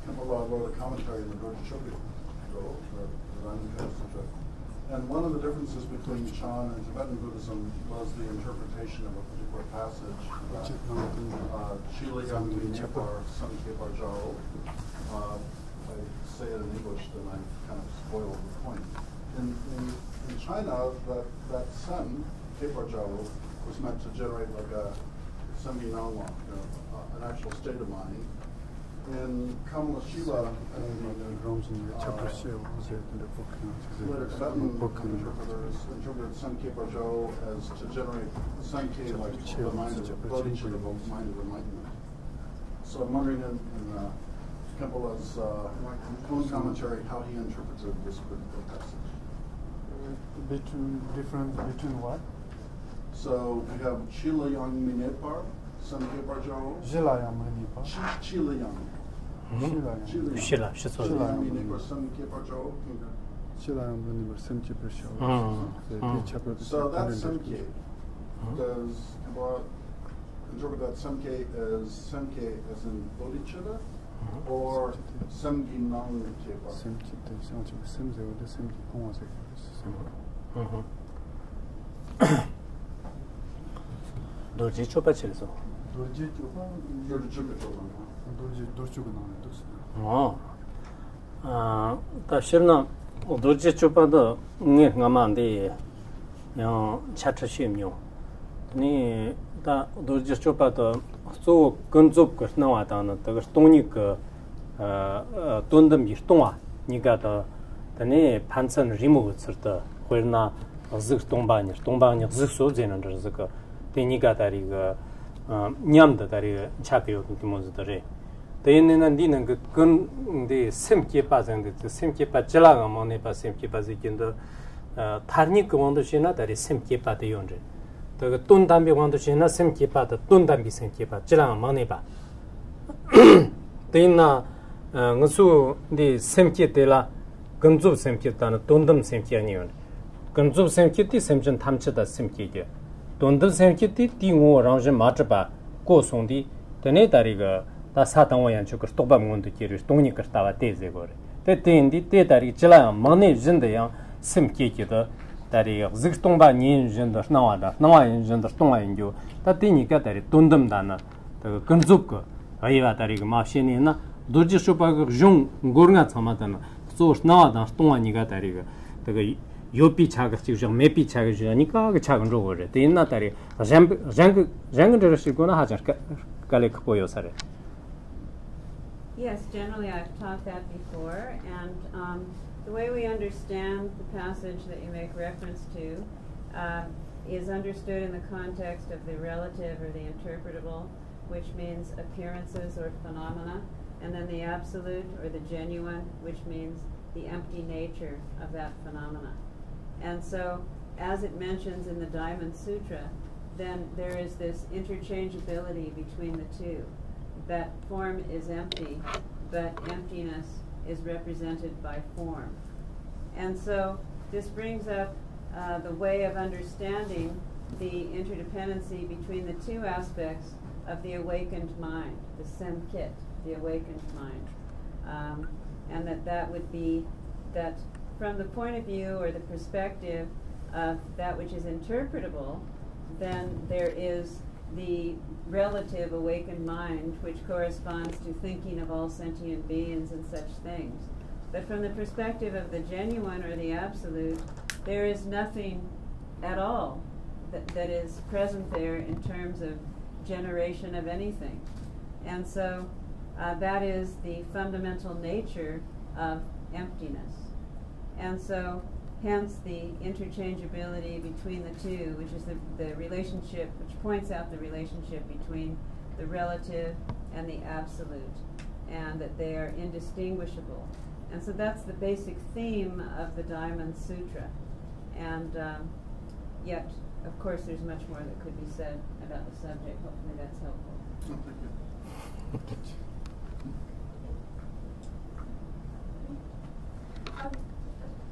Kempola wrote a commentary in the Dorje Chobe, the Rangka Sutra. And one of the differences between Chan and Tibetan Buddhism was the interpretation of a particular passage that Chila Yangmi Nepar Samke Barjao. I say it in English, then I kind of spoil the point. In China, that sun, Keparjao, was meant to generate like a semi-non-law, an actual state of mind. In Kamala Shila, later Tibetan interpreters interpreted Sun Keparjao as to generate Sun Ke, like the mind of bodhicitta, the mind of enlightenment. So I'm wondering in Kempola's own commentary how he interpreted this particular passage. Between what? So we have Chila Yang Minepar, Sun Keparjao. Chila Yang Minepar. Chila Yang. Chila, Minepar, Sun Keparjao. Chila Yang Minepar, Sun Keparjao. So that's Sunke. Does Kempola interpret that Sunke as in bodhicitta? Or Samgi Nang Kepa? Dorje Choba Chilso. Dorje Tashirna Dorje Choba the Ngamandi Chatrashim. Ni da Dorje Choba the so Gunzub Nawatan, the Stonik Tundam Yistonga, Nigata, the Ne Pansan removed the Huerna Ziktombani, Tombani, Zixozen under Zika, the Nigatari Nyam the Dari Chapio to Mozare. The Indian Gun the Simkipas and the Simkipa Jelaga Monepa Simkipazik in the Tarnik Wondoshina, that is Simkipa the Yonje. The Tundambi Wondoshina Simkipa, the Tundambi Simkipa, Jela Moneba. Then Nusu the Semki de la Gunzu Semkitan, Tundam Semkianion. Gunzu Semkiti, Semjan Tamchata Semki. Tundam Semkiti, Tingo Range Matraba, Go Sondi, the Netariga, the Satawayan Chukur Tobamon to Kirish, Tonika Stava Tezegore. The Tendi, Tetari, Jela, Money Zendayan, Semki, that is Zixtomba Nin Gender Nawada, Nawa Gender Stonga in you, that Tinika, Tundam Dana, the Gunzuk, Aiva Tarig Machinina. Dorje Choba Jung Gorga Samatana, so Snada, Stone Nigatariga, the Yopi Chagach, Mepi Chaganika, Chagan Rover, the Natari, Jangan Hajar Galek Poyosare. Yes, generally I've taught that before, and the way we understand the passage that you make reference to is understood in the context of the relative or the interpretable, which means appearances or phenomena. And then the absolute or the genuine, which means the empty nature of that phenomena. And so, as it mentions in the Diamond Sutra, then there is this interchangeability between the two. That form is empty, but emptiness is represented by form. And so, this brings up the way of understanding the interdependency between the two aspects of the awakened mind, the Semkit, the awakened mind, and that would be that from the point of view or the perspective of that which is interpretable, then there is the relative awakened mind which corresponds to thinking of all sentient beings and such things. But from the perspective of the genuine or the absolute, there is nothing at all that is present there in terms of generation of anything. And so that is the fundamental nature of emptiness. And so hence the interchangeability between the two, which is the relationship, which points out the relationship between the relative and the absolute, and that they are indistinguishable. And so that's the basic theme of the Diamond Sutra. And yet, of course, there's much more that could be said about the subject. Hopefully that's helpful.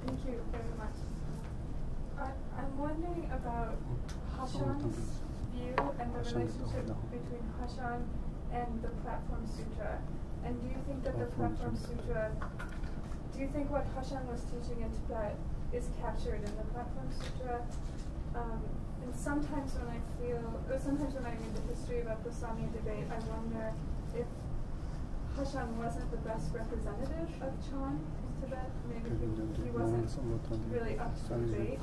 Thank you very much. I'm wondering about Hashan's view and the relationship between Hashan and the Platform Sutra. And do you think that the 플랫폼 Platform 좀 Sutra, do you think what Hashan was teaching in Tibet is captured in the Platform Sutra? And sometimes when I read the history about the Sami debate, I wonder if Hashan wasn't the best representative of Chan in Tibet. Maybe he wasn't really up to the debate.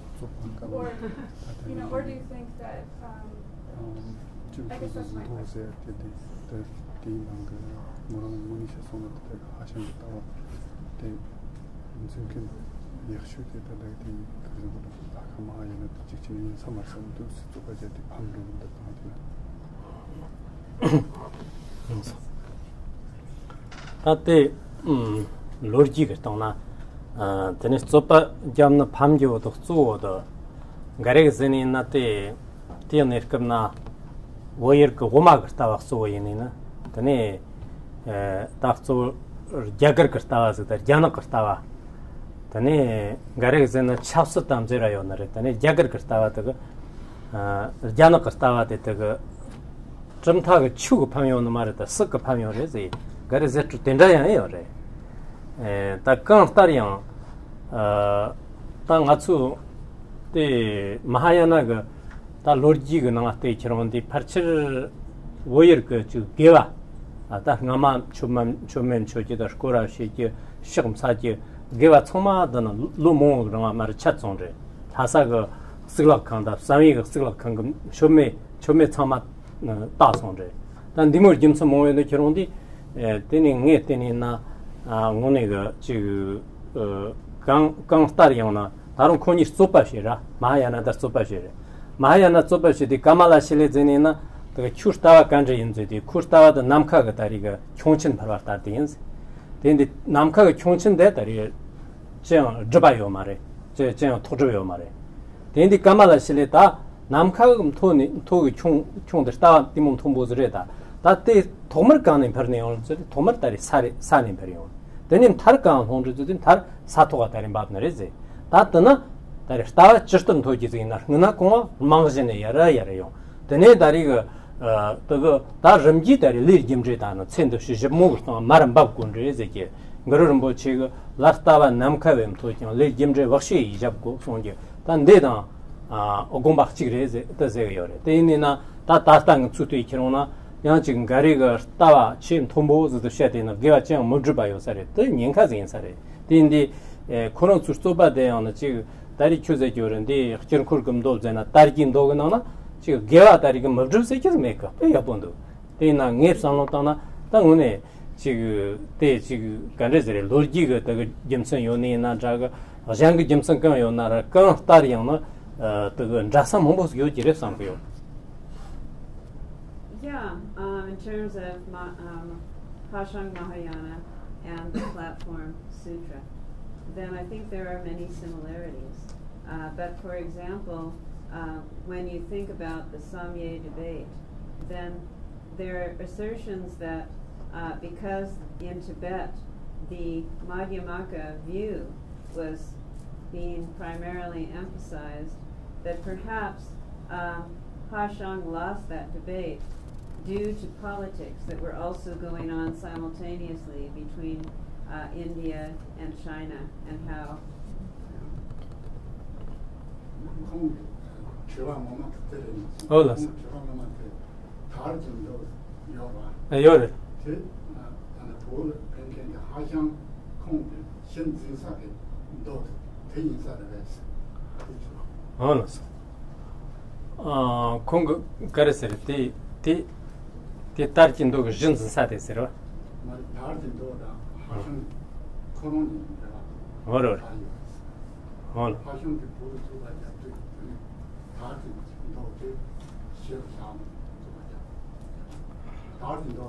Or, or do you think that, I guess that's my question. Ate logic tona tenis sopa jamna phamjo to so do gareg zeni na te tiener kamna woyer ko goma karta wa so yeni na tane ta so jagar karta wa zar jana karta wa tane gareg zena chapsa tam zera yo na re tane jagar karta wa ta jana karta wa te ta 점타 그 추고 파면 말했다 썩그 파면 그래서 그래서 좀 된다야요 그래 다 강타리양 땅 아주 때 마하야나 그다 로지가 나한테 저런데 87 워열 그저 개와 아다 나만 좀만 저기다 스코라 시기 시험 사기 개와 총마다는 로모 그런 말 찾종래 다사가 쓰글락한다 사위가 쓰글락한 거 처음에 참마 다송제 단 디모 김서 모에는 결혼디 때닝에 때니나 오네가 지 강스타리오나 다른 코니 소파시라 마야나다 소파시라 마야나 소파시디 까말라실레 제니나 그 추스타와 간제 인제디 쿠스타와도 남카가 다리가 총친 바라다디 인제 근데 남카가 총친데 다리 저 저바요 말에 저 토저요 말에 근데 까말라실레다 남카금 토기 총들 다 디몸 통보즈레다 다때 도mer 가는 perneon 도mer 다리 사는 perneon 되는 탈간 혼주든 탈 사토가 다른 밥너레지 다트나 다리 다 저스던 토기즈이나 누나 공아 망제네 야라야래요 되네 다리가 그거 다 점지 다리 리김제다는 센도 시제 먹을 말은 밥군레지게 그러는 뭐 지금 라스타와 남카뱀 토기 리김제 확실히 이잡고 손게 단 내다 오공박치그레제 뜻이에요래. 대인이나 다 다스당 수도 키로나 양 지금 가리가 따와 침 통보즈도 셔되는 게와 좀 못주바요 사례. 또 년카즈 인사래. 대인디 코론 수스토바데는 지금 다리 추제 교런데 저런 콜금도 되나 다리긴 도거나 지금 게와 다리가 못주세 계속 메이크. 야본도. 대인나 녜상로다나 당운에 지금 때 지금 간레즈레 로지가 그 점선 요네나 자가 장그 점선 건 요나라 건 다리양나 in terms of Hashang Mahayana and the Platform Sutra, then I think there are many similarities. But for example, when you think about the Samye debate, then there are assertions that because in Tibet the Madhyamaka view was being primarily emphasized, that perhaps Hashang lost that debate due to politics that were also going on simultaneously between India and China, and how Kongo 가르세르 티 타르진도 진슨 사데세로 타르진도다 하신 코론입니다. 어려 헐 하신 그 보수가 잡고 타르진도 시험상 타르진도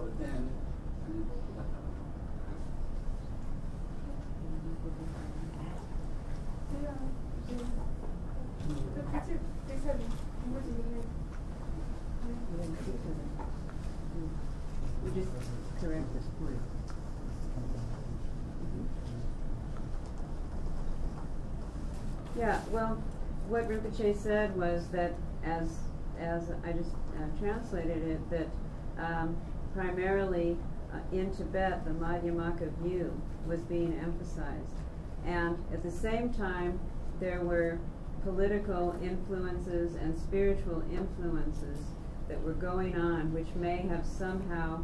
we just correct this point. Yeah, well, what Rinpoche said was that, as I just translated it, that primarily in Tibet, the Madhyamaka view was being emphasized. And at the same time, there were political influences and spiritual influences that were going on, which may have somehow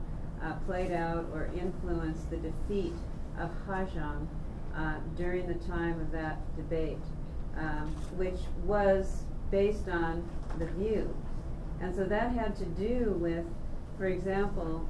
played out or influenced the defeat of Hajang during the time of that debate, which was based on the view. And so that had to do with, for example,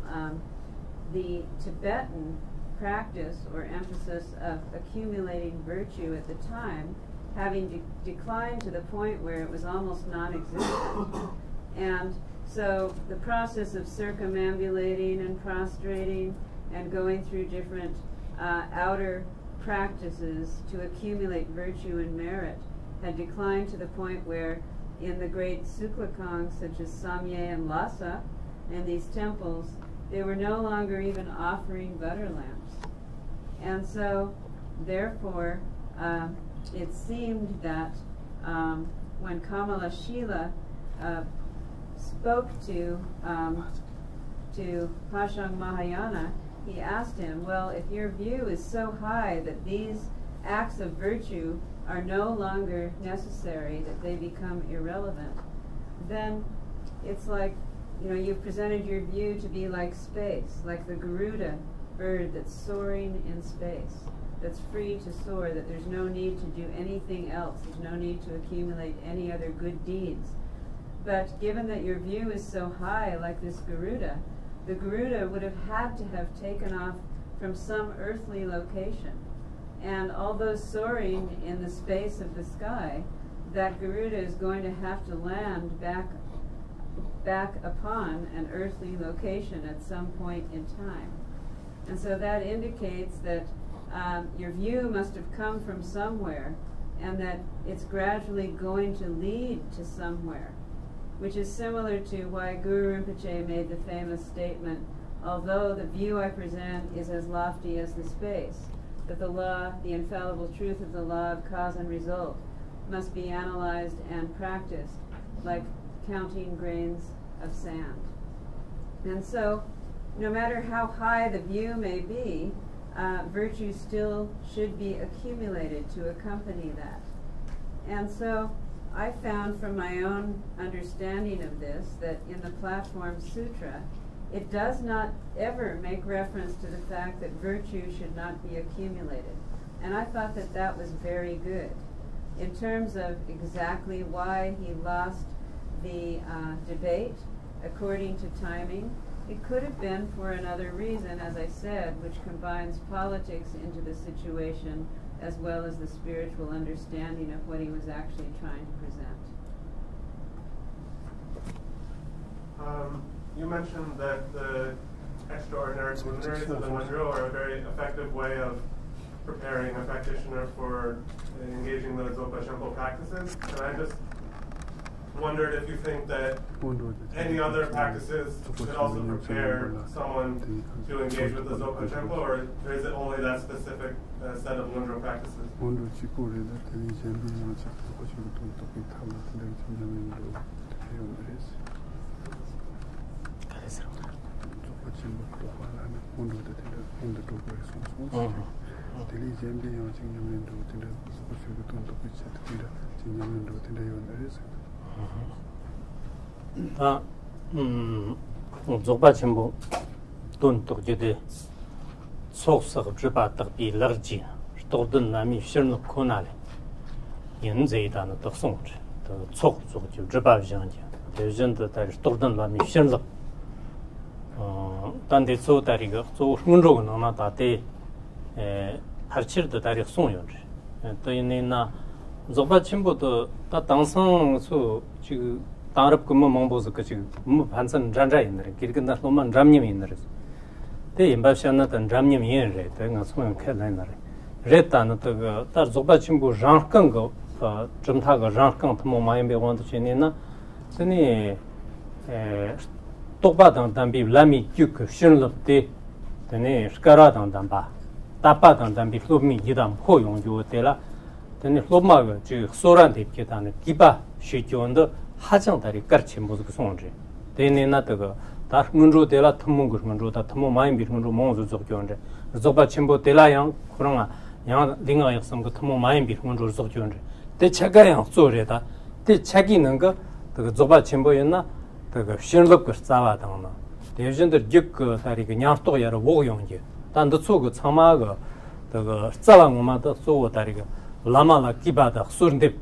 the Tibetan practice or emphasis of accumulating virtue at the time having declined to the point where it was almost non-existent. And so the process of circumambulating and prostrating and going through different outer practices to accumulate virtue and merit had declined to the point where in the great Suklakangs such as Samye and Lhasa and these temples, they were no longer even offering butter lamps. And so therefore it seemed that when Kamalashila spoke to Pashang Mahayana, he asked him, well, if your view is so high that these acts of virtue are no longer necessary, that they become irrelevant, then it's like, you've presented your view to be like space, like the Garuda bird that's soaring in space, that's free to soar, that there's no need to do anything else, there's no need to accumulate any other good deeds. But given that your view is so high, like this Garuda, the Garuda would have had to have taken off from some earthly location. And although soaring in the space of the sky, that Garuda is going to have to land back upon an earthly location at some point in time. And so that indicates that your view must have come from somewhere, and that it's gradually going to lead to somewhere, which is similar to why Guru Rinpoche made the famous statement, although the view I present is as lofty as the space, that the law, the infallible truth of the law of cause and result, must be analyzed and practiced like counting grains of sand. And so, no matter how high the view may be, virtue still should be accumulated to accompany that. And so, I found from my own understanding of this that in the Platform Sutra, it does not ever make reference to the fact that virtue should not be accumulated. And I thought that that was very good. In terms of exactly why he lost the debate, according to timing, it could have been for another reason, as I said, which combines politics into the situation as well as the spiritual understanding of what he was actually trying to present. You mentioned that the extraordinary luminaries of the Monroe are a very effective way of preparing a practitioner for engaging the Dzogpa Shenpo practices. And I just wondered if you think that any other practices could also prepare someone to engage with the Dzogpa Shenpo, or is it only that specific set of Monroe practices? Dzogpa Shenpo Dun Tukjide Tsoksak Driba Takbi Larji Stodun Nami Shirnuk Kunali Yin Zaidan Taksongji Tsok Tsokji Driba Vijangji Vijang Tari Stodun Nami Shirnuk Dandi Tso Tari Tso Shungrog Nana Tate Harchir Tari Songyonji Tayinina Dzogpa Shenpo Ta Tangsang So Chigu Tarab Kuma Mongbozu Kachi Hansan Janja in there, Kirkanda Loman Jamnim in there. They imbashana and Jamnim in red, and a swim calendar. Red and Dzogpa Shenpo Jankango, Jumtaga Jankan Momayambe want to Chenina, Seni Tobadan Dambi Lami Duke, Shinlop de Skaradan Damba, Tapadan Dambi Flumi Yidam Hoyong Yutela, then Lomaga, Soran de Kitan, Kiba, Shityon. 하정다리 까르치 모습 송지 대내나 그 다 문조 데라 탐문고 문조 다 탐모 많이 비 문조 몽조 적교인데 저바 첨보 데라양 그러나 양 링아 역선 그 탐모 많이 비 문조 적교인데 대 차가양 쪼레다 대 차기는 그 저바 첨보였나 그 신럽 그 싸와당나 대전들 즉그 다리 그 냥또 여러 오용지 단도 쪼그 참마가 그 싸왕마다 쪼고 다리 그 라마나 기바다 수른데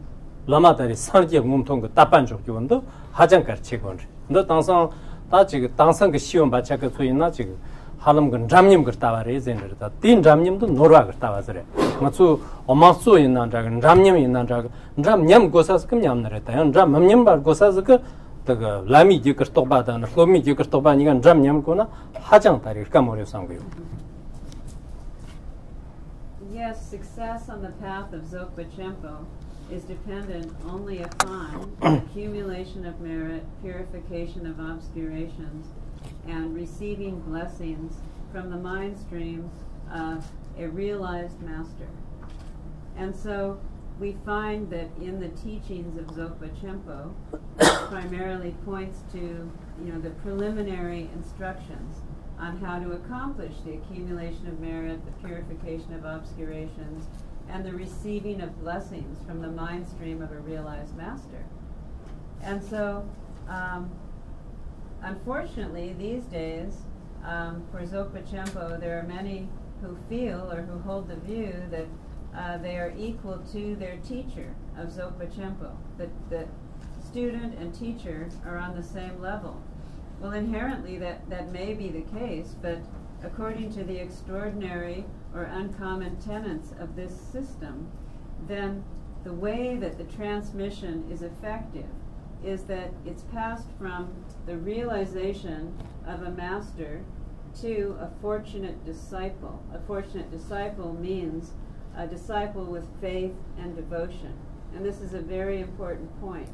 라마다리 산지 몸통 그 답반 적교인데 하장까지 치고는 너 당상 다 지금 당선 그 시험 받자가 소이나 지금 하름 그 잠님 그 따와래 젠르다 딘 잠님도 노라 그 따와서래 맞수 엄마수 있는 자가 잠님 있는 자가 잠님 고사스 금 냠나랬다 잠 맘님 bar 고사스 그 라미 지그 똑바다 로미 지그 똑바니가 잠님 거나 하장 다리 까모려 상고요. Yes, success on the path of Dzogpa Chenpo is dependent only upon accumulation of merit, purification of obscurations, and receiving blessings from the mind stream of a realized master. And so we find that in the teachings of Dzogpa Chenpo, it primarily points to the preliminary instructions on how to accomplish the accumulation of merit, the purification of obscurations, and the receiving of blessings from the mind stream of a realized master. And so, unfortunately, these days, for Dzogpa Chenpo, there are many who feel or who hold the view that they are equal to their teacher of Dzogpa Chenpo, that the student and teacher are on the same level. Well, inherently that may be the case, but according to the extraordinary or uncommon tenets of this system, then the way that the transmission is effective is that it's passed from the realization of a master to a fortunate disciple. A fortunate disciple means a disciple with faith and devotion. And this is a very important point,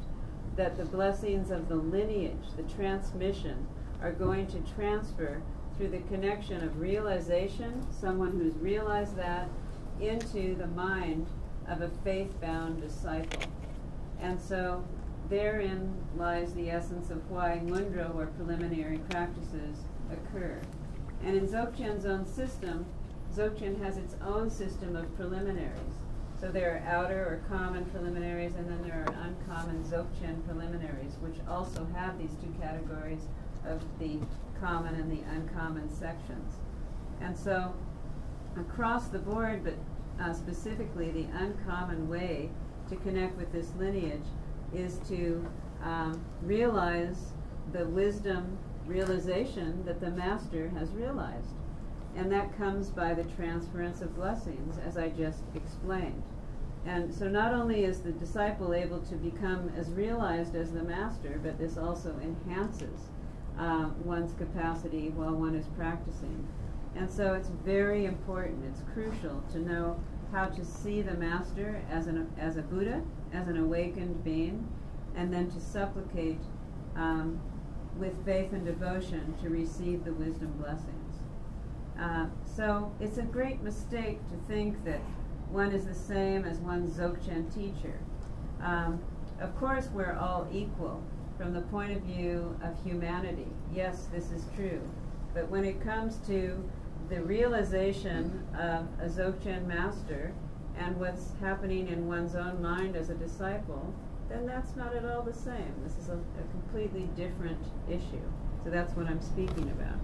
that the blessings of the lineage, the transmission, are going to transfer through the connection of realization, someone who's realized that, into the mind of a faith-bound disciple. And so therein lies the essence of why Ngundro, or preliminary practices, occur. And in Dzogchen's own system, Dzogchen has its own system of preliminaries. So there are outer or common preliminaries, and then there are uncommon Dzogchen preliminaries, which also have these two categories of the common and the uncommon sections. And so across the board, but specifically the uncommon way to connect with this lineage is to realize the wisdom realization that the master has realized. And that comes by the transference of blessings, as I just explained. And so not only is the disciple able to become as realized as the master, but this also enhances one's capacity while one is practicing. And so it's very important, it's crucial to know how to see the master as a Buddha, as an awakened being, and then to supplicate with faith and devotion to receive the wisdom blessings. So it's a great mistake to think that one is the same as one's Dzogchen teacher. Of course, we're all equal from the point of view of humanity. Yes, this is true. But when it comes to the realization of a Dzogchen master and what's happening in one's own mind as a disciple, then that's not at all the same. This is a completely different issue. So that's what I'm speaking about.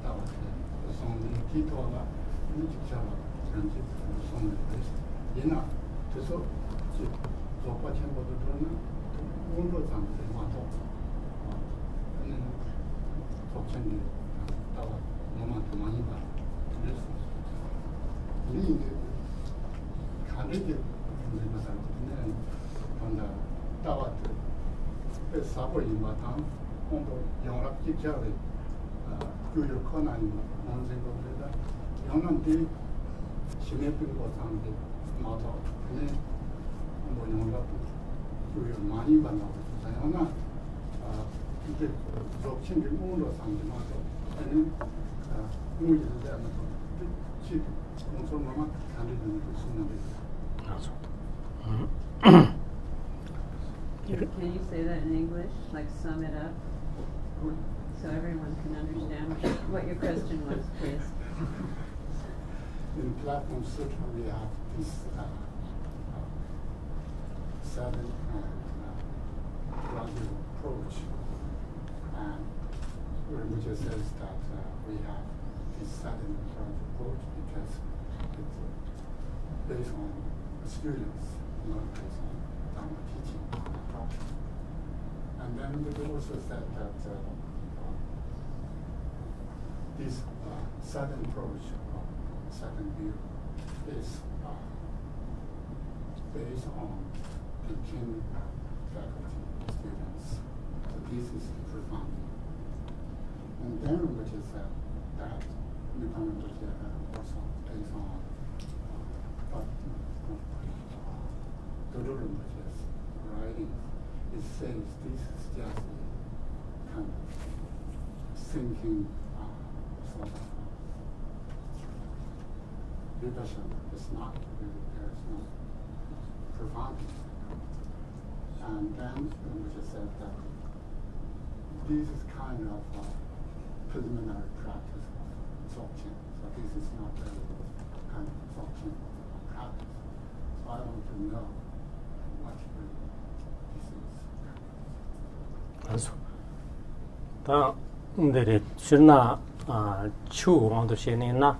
따왔대. 손이 기도가 일찍자가 전체 손을 했어. 얘나 그래서 조과 챔버들은 운도 장들이 와도 저는 독생이 따와 너무 많이 봐. 그래서 이 가르게 우리가 살거든요. 근데 따왔대. 그 사고를 임하던 공부 영락 직자를 교육 권한이 나는 생각보다 영남들이 심해빈 것한테 맞아. 근데 뭐 영락 교육 많이 받나고 있어요. 이제 적신들 공부로 상대 맞아. 아니 공부를 하면서 지 공소만 가르치는 게 있는데. 맞아. Can you say that in English, like sum it up, so everyone can understand what your question was, please? In Platform Sutra, we have this 7 gradual approach, and which says that we have this 7 gradual approach because it's based on students, not based on Dharma teaching. And then we also said that this 7 approach, 7 view, is based on teaching faculty, students. So this is profound. And then we just said that independent also based on Dodo writing. It says this is just a kind of thinking sort of revision. It's not really, there's no profound. And then we just said that this is kind of preliminary practice of absorption. So this is not really kind of absorption practice. So I want to know what really this is. 그래서 다 근데 실나 추원도 신이나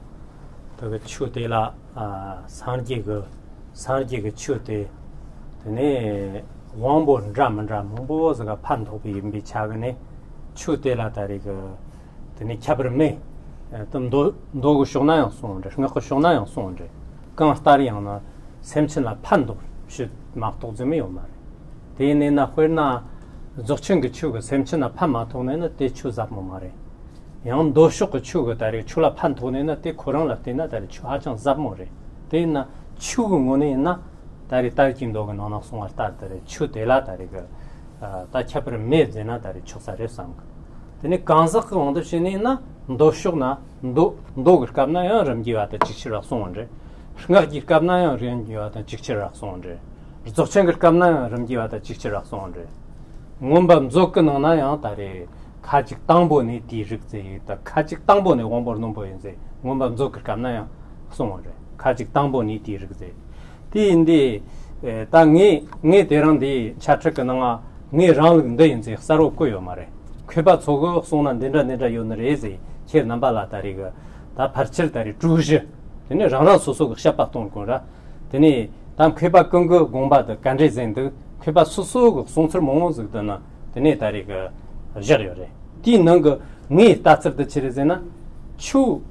그 추대라 산지가 추대 되네 왕본 잠보즈가 판도비 미차그네 추대라 다리가 되네 캬브르메 좀 도고 쇼나요 손데 생각 쇼나요 손데 강스타리아나 샘친라 판도 시 막도즈메요 말 되네나 회나 적층 추가 샘친나 판마토네나 때 추잡모 말에 양 도쇼고 추가 다리 출라 판토네나 때 코랑라 때나 다리 추하장 잡모레 되나 추고네나 다리 딸긴도가 나나 송알 따다리 추데라 다리가 다차브르 메제나 다리 추사레 상가 되네 간삭 원도 신이나 도쇼나 도그 갑나야 람기와다 직치라 송원제 생각이 갑나야 람기와다 직치라 송원제 적층 갑나야 람기와다 직치라 송원제 원밤 조건나야 다리 가직 당보니 디직제 다 가직 당보니 원벌 보인제 원밤 조건 갑나야 송원제 가직 당보니 디직제 디인디 땅이 네 대랑디 차트가나가 네 랑데 인제 사로고요 말에 쾌바 조거 송난 된다 요너레지 체 남발라 다리가 다 파르칠 다리 주지 되네 랑랑 소소가 샤바톤 거라 되네 담 쾌바 건거 공바드 간제젠드 쾌바 소소가 송철 몽모즈다나 되네 다리가 저려래 디능거 네 따츠르드 치르제나 추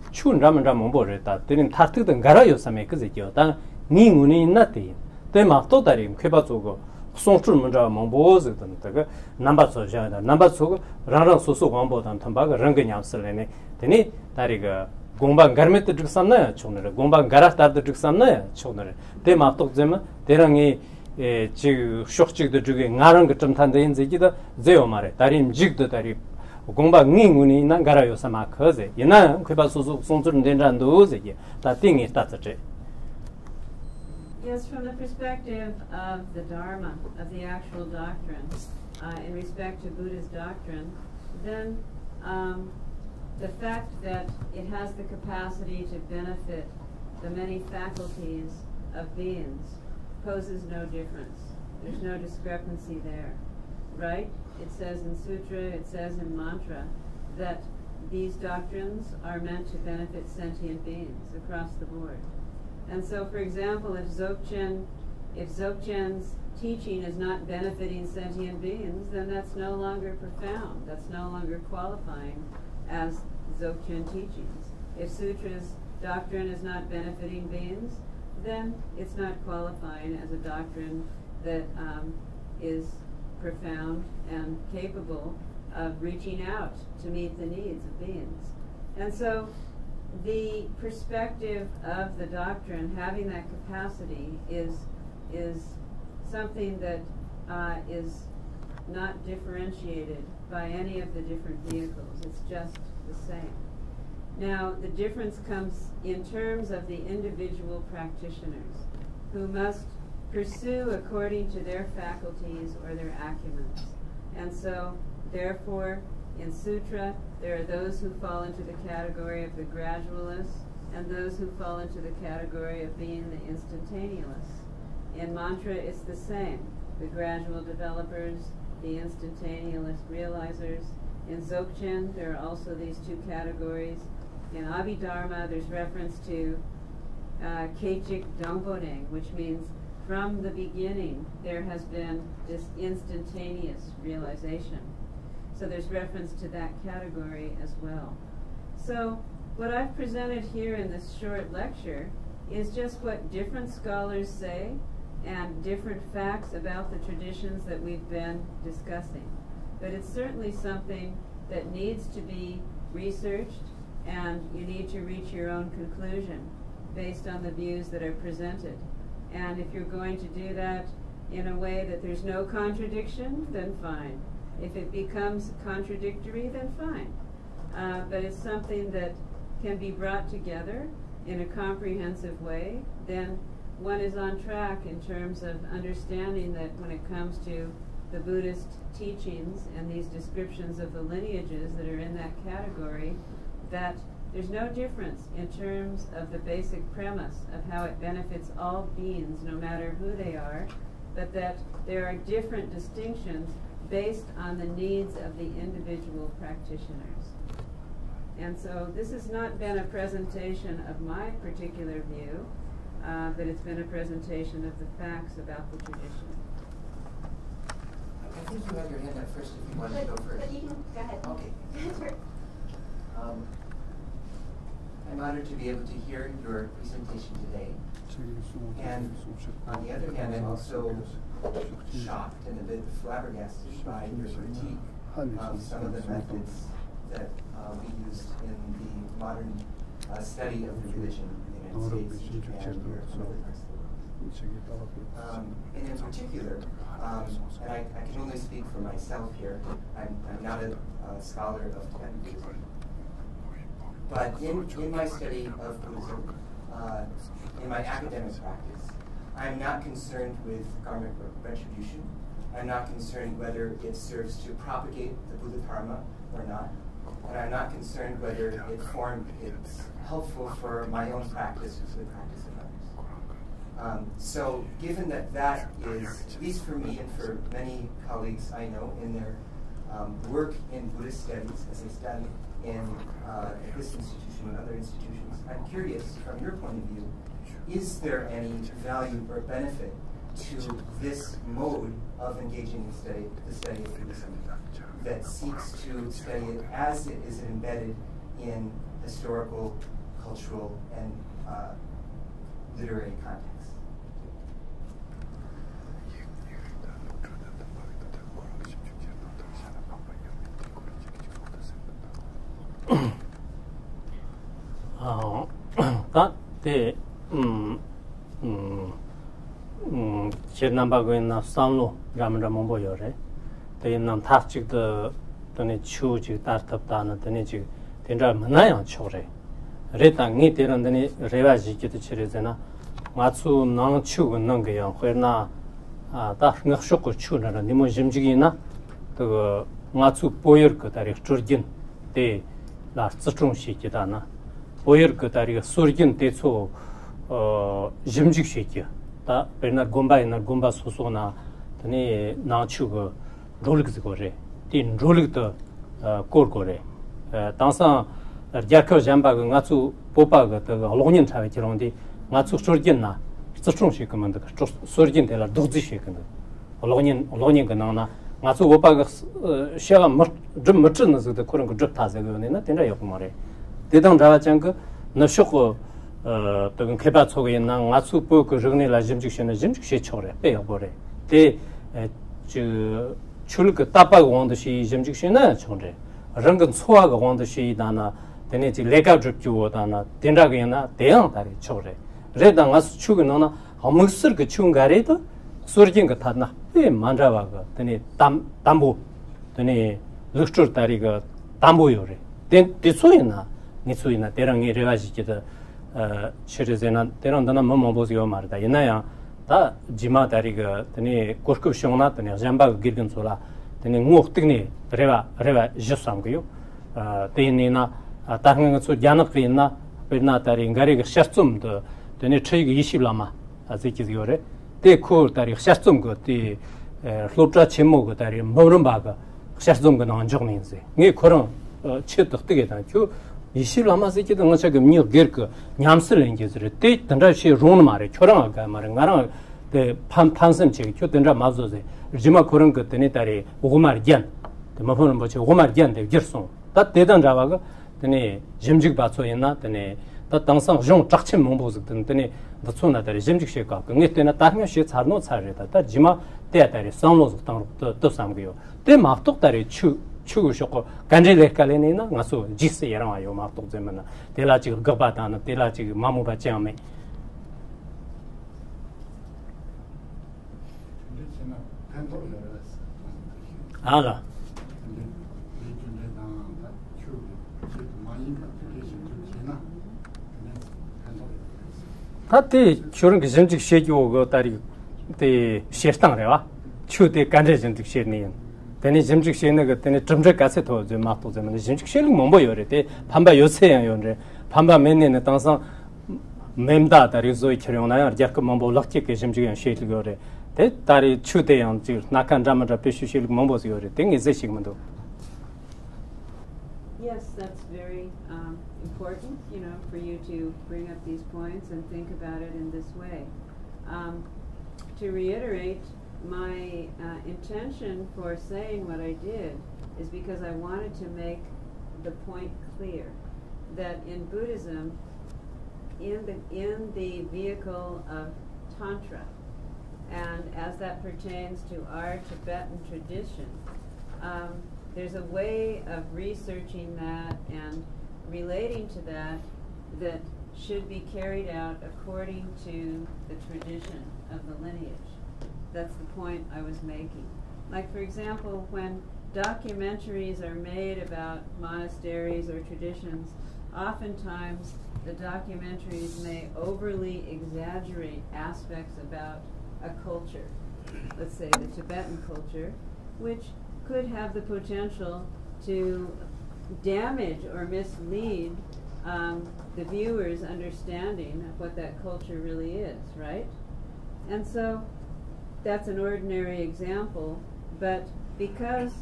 라면 몽보레다 되는 타트든 가라요 삼에 그제죠 다 니군이 나티 때마또 다리 쾌바조고 송출 문자 몽보즈든 다가 남바소자다 남바소고 라랑 소소 광보단 탐바가 랑그냥슬레네 되니 다리가 공방 가르메트 죽삼나야 총네 공방 가라타드 죽삼나야 총네 때마또 제마 대랑이 지 쇼크직도 죽에 나랑 그좀 탄데 인지기다 제요 말에 다림 직도 다리 공방 니군이 난 가라요 삼아 커제 이나 쾌바소소 송출 된잔도 제기 다 띵이 따츠제 Yes, from the perspective of the Dharma, of the actual doctrine, in respect to Buddha's doctrine, then the fact that it has the capacity to benefit the many faculties of beings poses no difference. There's no discrepancy there, right? It says in sutra, it says in mantra, that these doctrines are meant to benefit sentient beings across the board. And so, for example, if Dzogchen's teaching is not benefiting sentient beings, then that's no longer profound. That's no longer qualifying as Dzogchen teachings. If Sutra's doctrine is not benefiting beings, then it's not qualifying as a doctrine that is profound and capable of reaching out to meet the needs of beings. And so the perspective of the doctrine having that capacity is something that is not differentiated by any of the different vehicles. It's just the same. Now, the difference comes in terms of the individual practitioners who must pursue according to their faculties or their acumens. And so, therefore, in Sutra, there are those who fall into the category of the gradualists and those who fall into the category of being the instantaneous. In mantra, it's the same. The gradual developers, the instantaneous realizers. In Dzogchen, there are also these two categories. In Abhidharma, there's reference to Kechik Dongboneng, which means from the beginning there has been this instantaneous realization. So there's reference to that category as well. So what I've presented here in this short lecture is just what different scholars say and different facts about the traditions that we've been discussing. But it's certainly something that needs to be researched, and you need to reach your own conclusion based on the views that are presented. And if you're going to do that in a way that there's no contradiction, then fine. If it becomes contradictory, then fine. But it's something that can be brought together in a comprehensive way, then one is on track in terms of understanding that when it comes to the Buddhist teachings and these descriptions of the lineages that are in that category, that there's no difference in terms of the basic premise of how it benefits all beings, no matter who they are, but that there are different distinctions based on the needs of the individual practitioners. And so this has not been a presentation of my particular view, but it's been a presentation of the facts about the tradition. I think you had your hand up first if you wanted to go first. But you can go ahead. Okay. I'm honored to be able to hear your presentation today. And on the other hand, I'm also shocked and a bit flabbergasted by your critique of some of the methods that we used in the modern study of the religion in the United States and Europe and other parts of the world. And in particular, and I can only speak for myself here, I'm not a scholar of Tibetan Buddhism. But in my study of Buddhism, in my academic practice, I'm not concerned with karmic retribution. I'm not concerned whether it serves to propagate the Buddha Dharma or not. And I'm not concerned whether it's helpful for my own practice or for the practice of others. So given that that is, at least for me and for many colleagues I know in their work in Buddhist studies, as they study in this institution and other institutions, I'm curious, from your point of view, is there any value or benefit to this mode of engaging in the study of Buddhism that seeks to study it as it is embedded in historical, cultural, and literary contexts? Chernambagoina Sanlo Ramra Momboyore, the Nam Tachik the Chuji Tartaptana, the Nichi, Tendra Manayan Chore, Retang Nitir and the Revaji Chirizena, Matsu Nang Chu Nangayan, where na Dafna Shoko Chuna and Nimojimjigina, the Matsu Poyer Kotari Churgin, the last Satung Shikidana, Poyer Kotari Surgin Tetsu Jimjik Shiki. 다 베나 곰바이나 곰바 소소나 드니 나추고 롤릭스 거래 딘 롤릭도 꼴거래 당상 야커 잠바가 나츠 보바가 더 로닌 차에 지롱디 나츠 소르긴나 저총시 그만도 소르긴 데라 도지시 근데 로닌 그나나 나츠 보바가 샤가 좀 멋진 그 그런 거 접타세거든요. 된다 요거 말에 대당 자장 그 너쇼고 또는 개발 속에 있는 나츠 보그 정리라 짐직시는 짐직시 초래 빼어버려 대저 출그 따빠가 원듯이 짐직시는 초래 런근 소화가 원듯이 나나 되네지 레가 접주오다나 된다게나 대양다리 초래 레당 가서 추근나 아무슬 그 추가래도 소르긴 거 타나 에 만자와가 되네 담보 되네 럭처 다리가 담보요래 된 대소이나 니소이나 대랑이 레가지기다 시르제나 대랑다나 뭐뭐보지요 말다 이나야 다 지마 다리가 되네 고스코시오나 되네 잠바 기르긴 소라 되네 무엇득니 레바 지상고요 대니나 다른 거 야나크리나 베나타리 가리가 샤츠움도 되네 체이가 20라마 아직이거래 대코 다리 샤츠움 거티 hloptra chemo go 다리 모름 바가 샤츠움 거 나온 적이 있어 네 그런 치득 되게다 그 20라마스 기도 뭐 저기 미 게르크 냠스를 인게즈를 때 던라시 론 말에 초랑가 말에 나랑 대 판선 제 던라 마조제 지마 그런 것 때문에 다리 오고말 겐 뭐보는 뭐지 오고말 겐데 gerson 다 대단 잡아가 되네 짐직 받쳐 있나 되네 다 당상 좀 작친 몽보즈 되네 더 다리 짐직 쉐가 그게 때나 다른 시 차노 차르다 다 지마 대다리 상로즈 땅또 삼고요 대 막독 다리 추구쇼고 간제레칼레니나 가서 지스 야라요 막독 제만나 대라지 거바다나 대라지 마무바짱메 알아 다때 저런 게 전직 시기고 다리 때 시스탕래와 추대 간제 전직 시니 되니 전직 시는 그 때문에 점적 가서 더 막도 되면 전직 시를 못 보여래 때 반바 요새야 요래 반바 맨내는 당상 멤다 다리 조이 처령나야 약간 못 볼락게 전직 시를 거래 대 다리 추대양 지 나간 잠을 배수 시를 못 보여래 땡이 제식만도 Yes, that's very important, for you to bring up these points and think about it in this way. To reiterate, my intention for saying what I did is because I wanted to make the point clear that in Buddhism, in the vehicle of Tantra, and as that pertains to our Tibetan tradition, there's a way of researching that and relating to that should be carried out according to the tradition of the lineage. That's the point I was making. Like, for example, when documentaries are made about monasteries or traditions, oftentimes the documentaries may overly exaggerate aspects about a culture, let's say the Tibetan culture, which could have the potential to damage or mislead the viewer's understanding of what that culture really is, right? And so that's an ordinary example, but because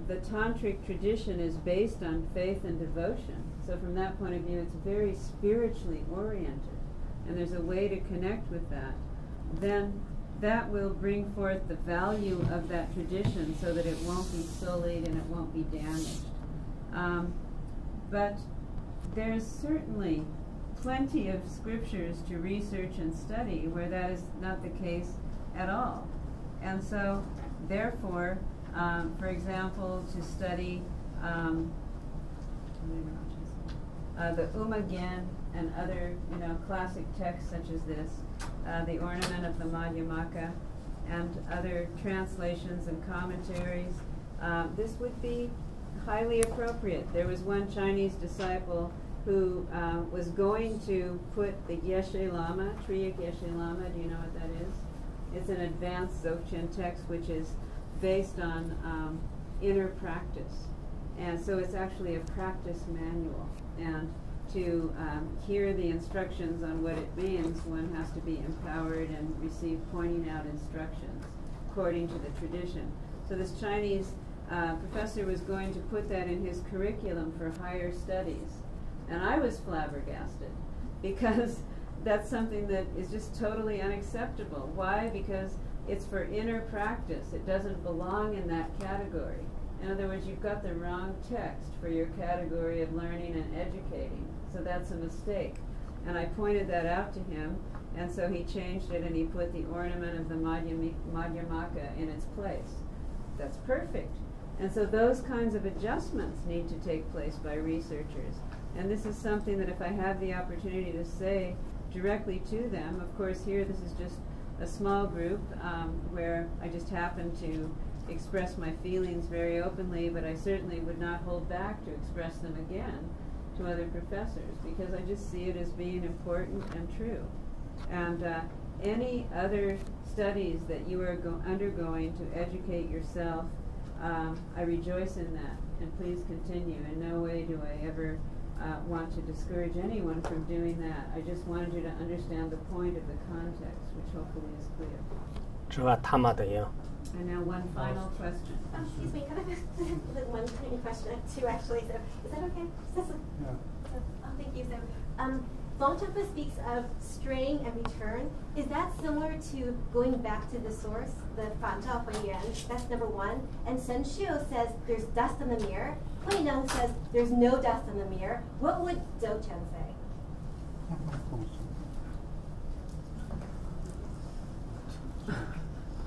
the tantric tradition is based on faith and devotion, so from that point of view it's very spiritually oriented, and there's a way to connect with that, then that will bring forth the value of that tradition so that it won't be sullied and it won't be damaged. But there's certainly plenty of scriptures to research and study where that is not the case at all. And so, therefore, for example, to study the Umagen and other, classic texts such as this, the Ornament of the Madhyamaka, and other translations and commentaries, this would be highly appropriate. There was one Chinese disciple who was going to put the Geshe Lama, Triya Geshe Lama, do you know what that is? It's an advanced Dzogchen text which is based on inner practice. And so it's actually a practice manual. And to hear the instructions on what it means, one has to be empowered and receive pointing out instructions according to the tradition. So this Chinese professor was going to put that in his curriculum for higher studies. And I was flabbergasted because that's something that is just totally unacceptable. Why? Because it's for inner practice. It doesn't belong in that category. In other words, you've got the wrong text for your category of learning and educating. So that's a mistake. And I pointed that out to him, and so he changed it and he put the ornament of the Madhyamaka in its place. That's perfect. And so those kinds of adjustments need to take place by researchers. And this is something that if I have the opportunity to say directly to them, of course here this is just a small group where I just happen to express my feelings very openly, but I certainly would not hold back to express them again to other professors because I just see it as being important and true. And any other studies that you are undergoing to educate yourself, I rejoice in that, and please continue. In no way do I ever want to discourage anyone from doing that. I just wanted you to understand the point of the context, which hopefully is clear. And now one final question. Excuse me, can I have one tiny question? I have two actually. So is that okay? Yeah. Thank you. So Longchenpa speaks of straying and return. Is that similar to going back to the source, the Fan Zhao Hui Yuan? That's number one. And Sen Xiu says there's dust in the mirror. Hui Neng says there's no dust in the mirror. What would Zhou Chen say?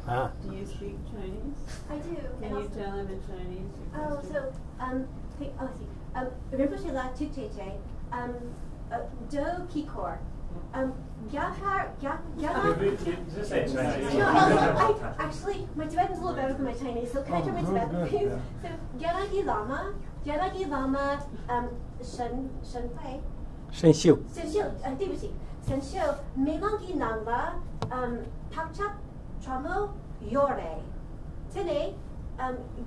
Do you speak Chinese? I do. Can you tell him in Chinese? Oh, so, Rinpoche La Tukteche, Do Kikor, actually, my Tibetan's a little better than my Chinese, so can I turn my Tibetan, please? So, Gyalagi Lama, Shen Xiu, 对不起 Shen Xiu, Melangi Nangla, Pakchak Tramo Yore. Today,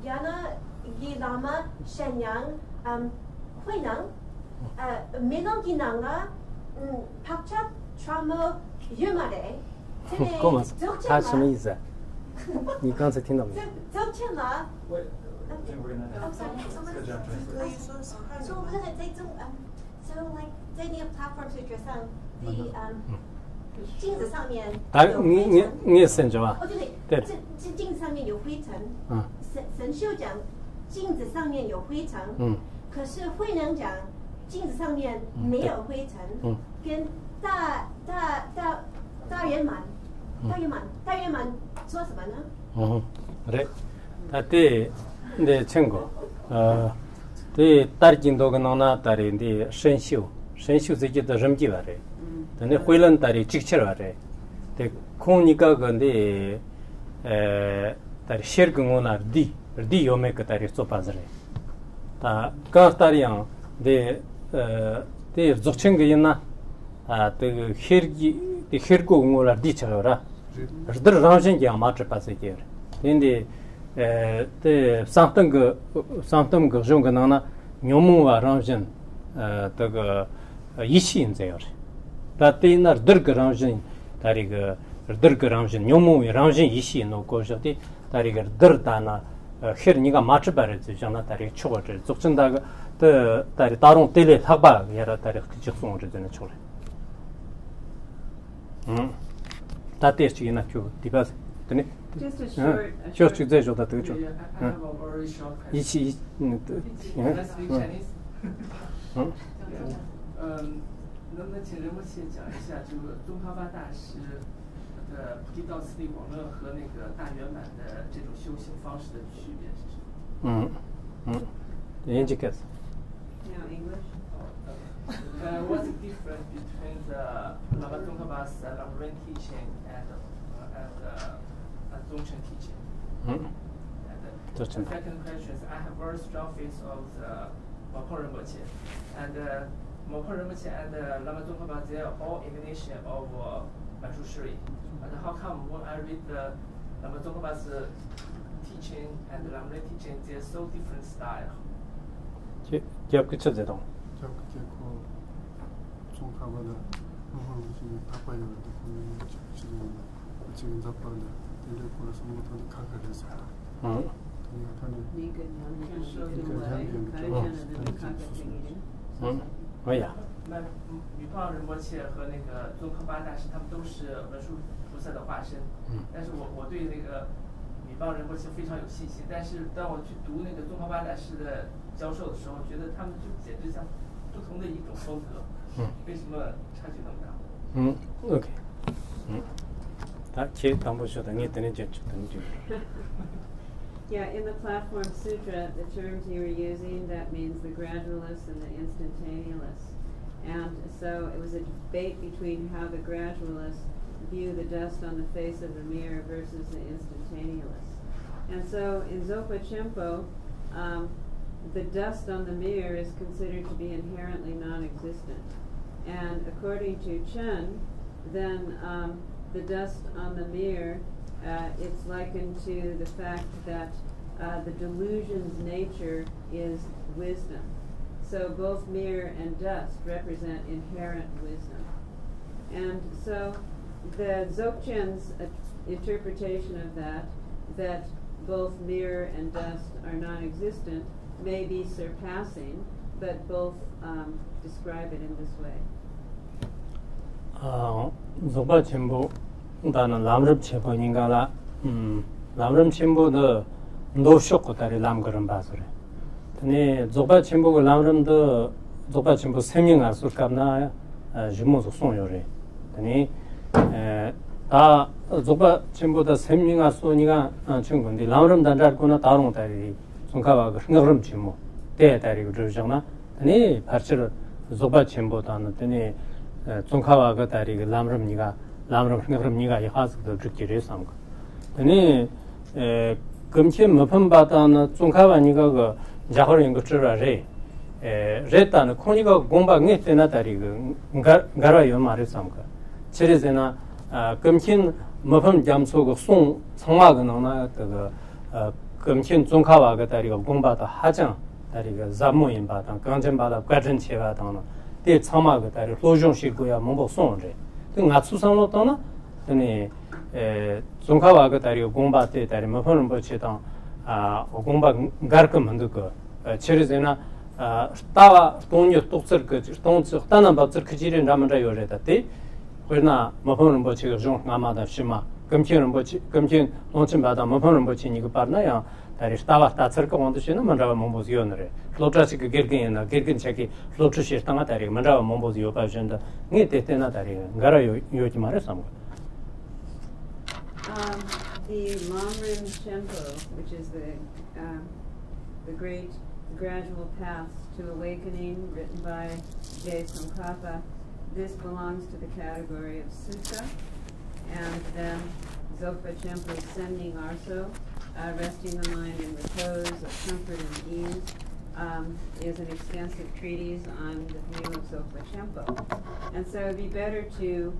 Gyalagi Lama, Shenyang, Hui Neng, Melangi Nangla, Pakchak Tramo Yumare. Today, 他什么意思？你刚才听到没有？ Zhou Chen La. So like 在那个 platform 上的镜子上面你也省着吧？哦对，这镜子上面有灰尘。神秀讲镜子上面有灰尘。可是慧能讲镜子上面没有灰尘。跟大圆满说什么呢？그래. 다때 내 친구 대 다르긴도가 나나 다른데 선쇼 저기도 점기 말해. 근데 회란 다리 직처를 말해. 대 코니까 근데 다리 셔근오나 디 요메 그 다리 소파즈래. 다 가스타리앙 대 적층 게 있나? 그 혈기 대 혈고 응오라 디쳐라. 들 라운징이 아마트 파세게. 근데 상담 그 정도는 녀무와 라운징 그 이시인데요. 다때나 들 라운징 다리가 들 라운징 녀무의 라운징 이시 놓고서디 다리가 들다나 혈니가 마트 바르지잖아 다리 초거를 적진다가 다리 다른 때에 학바 여러 다리 직송을 되는 초래. 다때치기나 큐 디바스 되네. Just a short. Just I have a very short question. 이치 Can I speak Chinese? 能不能请仁波切讲一下，这个宗喀巴大师的菩提道次第广论和那个大圆满的这种修行方式的区别是什么Indicate. No English. What's the difference between the Lama Tsongkhapa's Lamrim teaching and Dzogchen teaching? The second question is, I have very strong faith of the Mokho Rinpoche, and Mokho Rinpoche and Lama Tsongkhapa, they are all emanation of Manchu Shri. And how come when I read the Lama Tsongkhapa's teaching and the Lamrim teaching, they are so different style? 기업 그쳐제동. 저 그때 좀 가봐도 무슨 바빠요. 지금 잡아도 이제 그래서 뭐 더 가게 돼서. 他那哎呀。那女胖仁波切和那个宗喀巴大师，他们都是文殊菩萨的化身。但是我对那个女胖仁波切非常有信心。但是当我去读那个宗喀巴大师的教授的时候，觉得他们就简直像不同的一种风格。为什么差距那么大？OK。Yeah, in the Platform Sutra, the terms you were using, that means the gradualists and the instantaneous. And so it was a debate between how the gradualists view the dust on the face of the mirror versus the instantaneous. And so in Zopa Chempo, the dust on the mirror is considered to be inherently non-existent. And according to Chen, then the dust on the mirror, it's likened to the fact that the delusion's nature is wisdom. So both mirror and dust represent inherent wisdom. And so the Dzogchen's interpretation of that both mirror and dust are non-existent, may be surpassing, but both describe it in this way. Zoba Chimbo, Dana Lamrab Chimbo Ningala, Lamram Chimbo the no Shokotari Lamgaram Basre. Tani Zoba Chimbo Lamram the Zoba Chimbo Seming Asurkabna, Jimos Sonyore. Tani Zoba Chimbo the Seming Asuniga Chungun, the Lamram Dandarkuna Tarong Tari, Sunkawa, Nagram Chimbo, Te Tari Jana, Tani Parcher Zoba Chimbo Tan, Tani Sunkawa Gatari, Lamram Niga, Lamram Niga, Yahas, the Jukiri Samka. Tani Gumchim Mupambatan, Sunkawa Niga, Jahoring Chura Re, Retan, Koniga Gomba Netenatari, Garayo Marisamka. Cherizena, Gumchin Mupam Jamso, Song, Sangagana, Gumchin Sunkawa Gatari, Gombata Hajan, Tariga, Zamu in Batan, Ganjambada, Gajan Chevatana, De Samagatari, Lojon Shikuya, Mombo Sonre. Then Atsusan Lotona, then Sunkawa Gatari, Gombate, Tari, Mupam Bochetan, Gomba Garkam and Duka, Cherizena, Stava, Tonio Toxer, Stones, Tanabat, Kajiri, and Ramada, Wena, Mapon Bochi, Jean Namada Shima, Gumchin Bochi, Gumchin, Lonchimbada, Mapon Bochi, Nicoparnaya, that is Tava Tatsarka on the Shina, Mandava Mombos Yonere, Flotrasic Girgin, Girgin Cheki, Flotrish Tamatari, Mandava Mombos Yopagenda, Nitetenatari, Garayo Yotimaresam. The Lamrim Shempo, which is the great gradual path to awakening, written by J. Tsongkhapa. This belongs to the category of sutra, and then Zopa Chempo's Sending Arso, resting the mind in repose, of comfort and ease, is an extensive treatise on the view of Zopa Chempo. And so it would be better to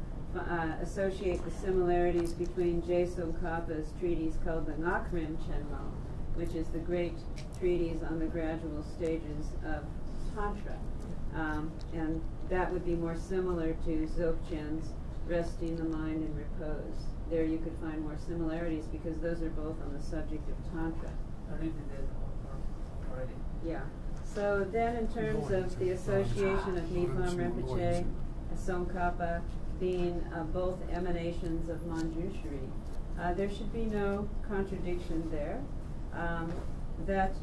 associate the similarities between J. Tsongkhapa's treatise called the Ngakrim Chenmo, which is the great treatise on the gradual stages of Tantra. And that would be more similar to Dzogchen's resting the mind in repose. There you could find more similarities because those are both on the subject of Tantra. I read it already. Yeah. So then in terms of the association of Nipam Rinpoche and Tsongkhapa being both emanations of Manjushri, there should be no contradiction there. That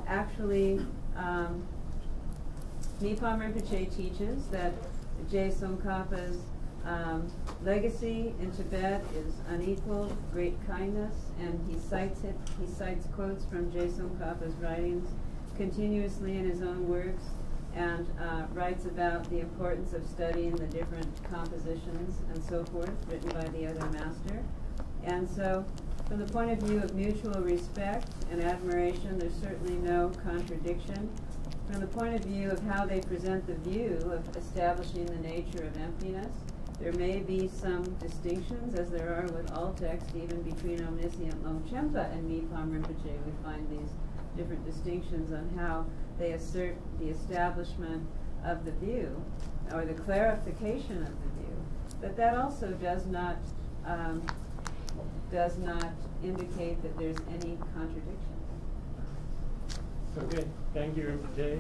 actually Nipam Rinpoche teaches that J. Tsongkhapa's legacy in Tibet is unequaled, great kindness, and he cites it. He cites quotes from J. Tsongkhapa's writings continuously in his own works, and writes about the importance of studying the different compositions and so forth, written by the other master. And so, from the point of view of mutual respect and admiration, there's certainly no contradiction. From the point of view of how they present the view of establishing the nature of emptiness, there may be some distinctions, as there are with all texts, even between Omniscient Longchenpa and Nipam Rinpoche. We find these different distinctions on how they assert the establishment of the view, or the clarification of the view. But that also does not indicate that there's any contradiction. Okay, thank you, Jay.